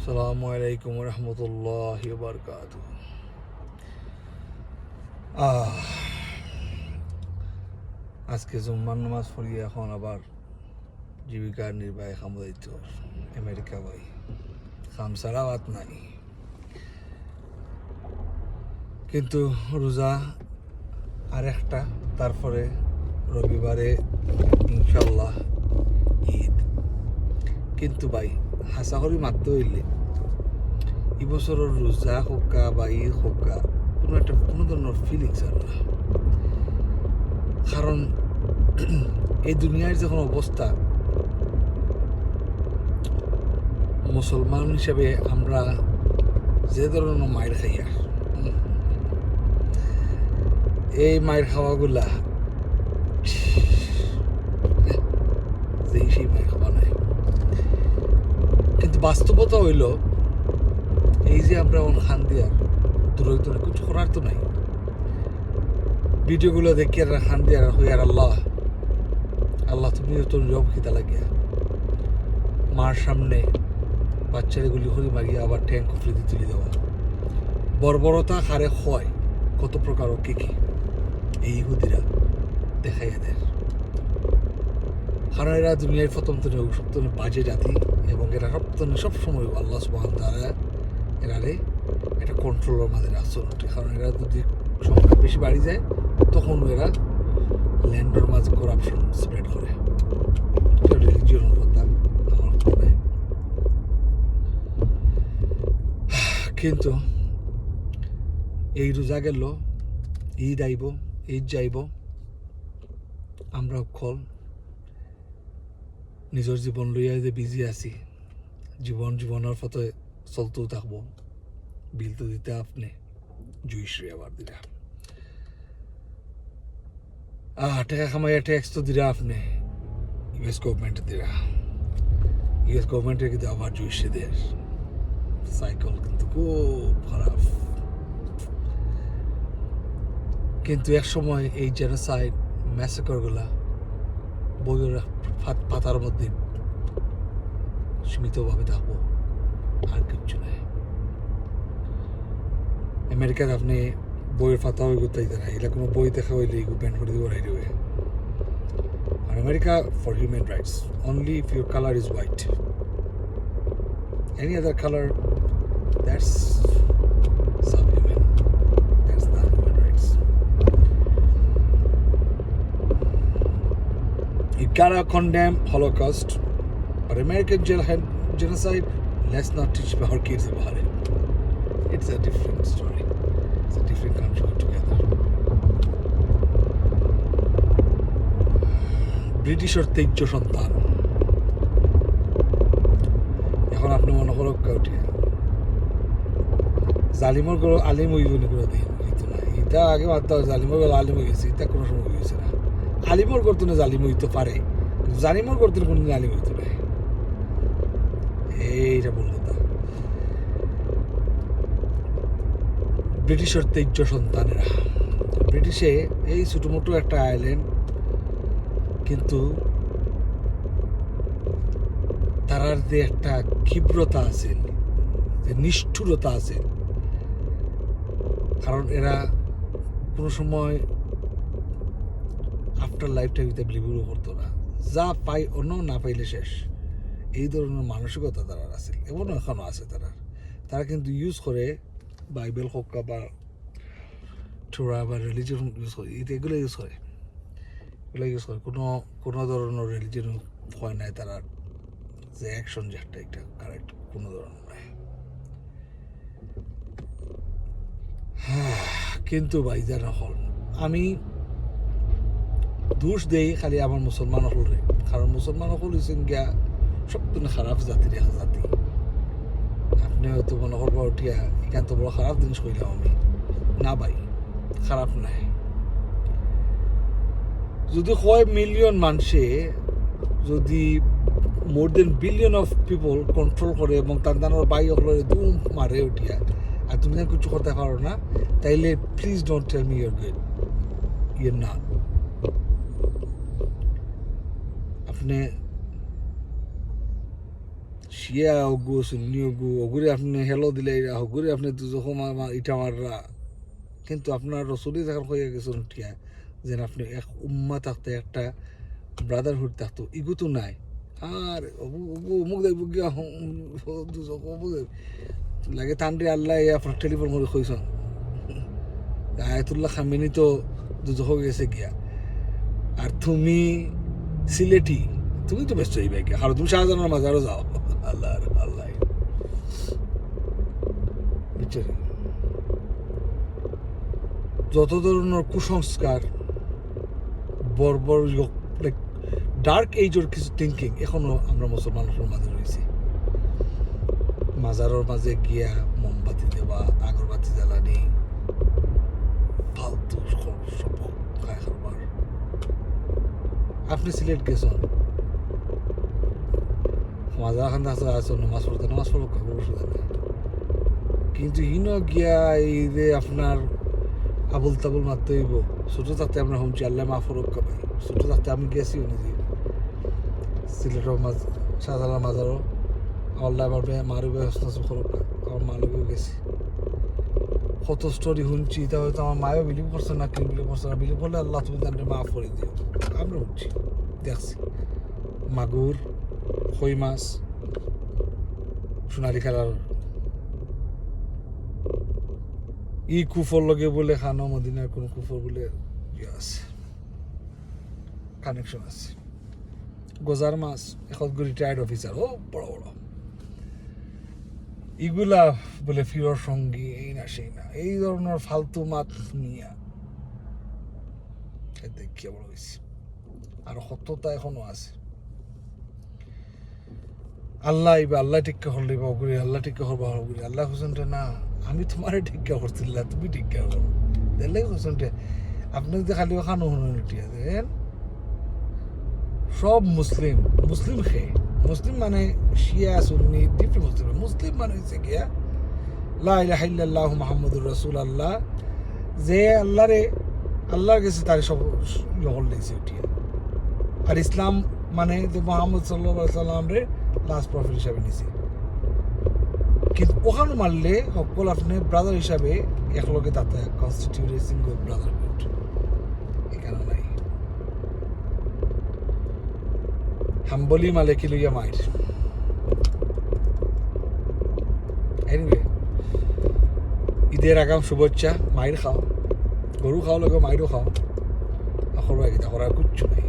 আসসালামু আলাইকুম রহমতুল্লাহি ওয়া বারাকাতুহু। আজকে জুম্মার নামাজ পড়িয়ে এখন আবার জীবিকার নির্বাহে খামদাইত আমেরিকা ভাই খাম ছাড়া বাত নাই, কিন্তু রোজা আর একটা, তারপরে রবিবারে ইনশাল্লাহ ঈদ। কিন্তু ভাই হাসা করি মারতে হইলে এবছরের রোজা হোকা বা ঈদ হোকা কোনো ধরনের ফিলিংস আর না। কারণ এই দুনিয়ার যখন অবস্থা, মুসলমান হিসাবে আমরা যে ধরনের মায়ের খাইয়া, এই মায়ের খাওয়াগুলা সেই মায়ের খাওয়া নাই। কিন্তু বাস্তবতা হইল এই যে আমরা খান দিয়ার দূরই তো কিছু করার তো নাই। ভিডিওগুলো দেখি আর খান দিয়ার হই আর আল্লাহ আল্লাহ তুমি তোর জব খিতা লাগিয়া মার সামনে বাচ্চারে গুলি করে মারিয়া আবার ট্যাঙ্ক কুফরিতে তুলে দেওয়া, বর্বরতা হারে হয় কত প্রকার কি কি এই ইহুদিরা দেখাইয়া দেয়। কারণ এরা দুনিয়ার প্রথম সপ্তনে বাজে জাতি, এবং এরা সবসময় আল্লাহ সুবহানাহু ওয়া তাআলা এরারে একটা কন্ট্রোলের মাঝে রাখছে। কারণ এরা যদি সংখ্যা বেশি বাড়ি যায় তখন এরা ল্যান্ডের মাঝে করাপশন স্প্রেড করে। রিলিজিয়নের কথা আমার মনে। কিন্তু এই রোজা গেল, ঈদ আইব, ঈদ যাইব, আমরা অকল নিজের জীবন লইয়া যে বিজি আছি, জীবনের পথে চলতেও থাকবো। বিল তো দিতে আপনি জুইশ্রী আবার দিলা, টাকা কামাইয়া ট্যাক্স তো দিলা আপনি ইউএস গভর্নমেন্টে দিলা, ইউএস গভর্নমেন্টের কিন্তু আবার জুইশ্রী দেয়। সাইকেল কিন্তু খুব খারাপ। কিন্তু এক সময় এই জেনোসাইড ম্যাসাকারগুলা বইয়ের পাতার মধ্যে সীমিতভাবে থাকবো, আর কিচ্ছু নাই। আমেরিকার আপনি বইয়ের পাতা হয়ে করতে না, এটা কোনো বই দেখা হইলে ব্যান করে দিব রাইট ওয়ে। আর America for human rights only if your colour is white, any other colour that's subhuman, that's not human rights. You gotta condemn Holocaust, but American genocide, let's not teach our kids about it. It's a different story. It's a different country altogether. ব্রিটিশের তেজ্য সন্তান এখন আপনি মনে করো উঠে জালিমর করে আলিম হইব নি করে দিন, কিন্তু না, এটা আগে মাত্র জালিমর বেলা আলিম হয়ে গেছে, এটা কোনো সময় হয়েছে না। আলিমর করতে না জালিম হইতে পারে, কিন্তু জালিমর করতে কোনদিন আলিম হইতে না, এইটা বলল কথা। ব্রিটিশের তেজ্য সন্তানেরা, ব্রিটিশে এই ছোটো মোটো একটা আইল্যান্ড, কিন্তু তারার যে একটা ক্ষিপ্রতা আছে, যে নিষ্ঠুরতা আছে, কারণ এরা কোনো সময় আফটার লাইফটা বিলিভও করতো না, যা পাই অন্য না পাইলে শেষ, এই ধরনের মানসিকতা তারা আছে, এমনও এখনও আছে। তারা কিন্তু ইউজ করে বাইবেল হোক বা টোরা বা রিলিজিয়ন ইউজ করে, এগুলো ইউজ করে, কোনো ধরনের রিলিজিয়ন হয় নাই তারা যে অ্যাকশন যে একটা কারেক্ট কোনো ধরনের নাই। কিন্তু ভাই যারা হল, আমি দোষ দেই খালি আমার মুসলমান হলরে, কারণ মুসলমান হল হয়েছেন গিয়া সবথেকে খারাপ জাতির এক জাতি। আপনি হয়তো মনে করবো উঠিয়া এখান তো বড় খারাপ জিনিস কইলাম আমি, না ভাই খারাপ নাই। যদি কয় মিলিয়ন মানুষে যদি মোর দেন বিলিয়ন অফ পিপল কন্ট্রোল করে এবং তার বাই হলের দুম মারে উঠিয়া, আর তুমি কিছু করতে পারো না, তাইলে please don't tell me you're good, you're not. আপনি শিয়া অগু সুন্নি অগু অগুরে আপনি হেলো দিলে হগুরে আপনি যখন ইটা মাররা কিন্তু আপনার রসুলি যখন হয়ে গেছেন উঠিয়া যেন আপনি এক উম্মা থাকতে একটা ব্রাদারহুড থাকতো ইগু তো নাই আর অমুক দেখব গিয়া লাগে তান্ডি আল্লাহ আপনার টেলিফোন করে কইসন আয়াতুল্লাহ খামেনি তো দুজহ গেছে গিয়া আর তুমি সিলেটি তুমি তো ব্যস্ত হইবে গিয়া আর তুমি শাহজাহানের মাজারও যাও আল্লাহ আল্লাহ বুঝছেন যত ধরনের কুসংস্কার বর্বর ডার্ক এইজের কিছু থিঙ্কিং এখনো আমরা মুসলমানের মাঝে রয়েছি মাজারের মাঝে গিয়া মোমবাতি দেওয়া আগরবাতি জ্বালানি ফালতু সব খায় খাবার আপনি সিলেট গেছেন মাজার খান আছে নামাজ পড়তে নামাজ পড়ব কোনো অসুবিধা নেই কিন্তু ইনো গিয়া এই যে আপনার আবুল তাবুল মারতে হইব ছোটো থাকতে আমরা শুনছি আল্লাহ মাফরক ভাই ছোটো থাকতে আমি গেছি নিজে সিলেটের শাহজালাল মাজারও আল্লাহ আমার মারু ব্যবস্থা খরক আমার মা লোকেও গেছি কত স্টোরি শুনছি তা হয়তো আমার মায়ও বিলিভ করছে না কেউ বিলিভ করছে না বিলিভ করলে আল্লাহ তুমি তাদের মাফ করে দিও আমরা শুনছি দেখছি মাগুর কই মাছ সোনালি খেলার ই কুফর লগে বলে খানো মদিনার কোন কুফর বলে ইয়ে আছে কানেকশন আছে গোজার মাছ এখন রিটায়ার্ড অফিসার ও বড় বড় এগুলা বলে ফিরর সঙ্গী এই না সেই না এই ধরনের ফালতু মাত নিয়া দেখিয়া বড় হয়েছে আর সত্যতা এখনো আছে আল্লাহ আল্লাহ টিকা হলে বা করি আল্লাহ টিকা হবা করি আল্লাহ হোসেনটা না আমি তোমারে টিকা করছিলাম তুমি টিকা করো দেখলে হোসেনটা আপনি যদি খালি খানো শুনুন উঠিয়া দেন সব মুসলিম মুসলিম খেয়ে মুসলিম মানে শিয়া সুন্নি ডিফারেন্ট মুসলিম মুসলিম মানে হচ্ছে গিয়া লা ইলাহা ইল্লাল্লাহু মুহাম্মাদুর রাসূলুল্লাহ যে আল্লাহর কাছে তার সব ইহল দিয়েছে উঠিয়া আর ইসলাম মানে যে মুহাম্মদ সাল্লাল্লাহু আলাইহি সাল্লাম রে লাস্ট প্রফেট হিসাবে নিছে কিন্তু ওখানে মারলে সকল আপনি ব্রাদার হিসাবে একলগে তাতে কনস্টিটিউট এ সিঙ্গল ব্রাদারহুড এখানে নাই হাম্বলি মালেকি লইয়া মায়ের এনিওয়ে ঈদের আগাম শুভেচ্ছা মায়ের খাও গরু খাও লগে মায়েরও খাও আর কিতা করার কিচ্ছু নাই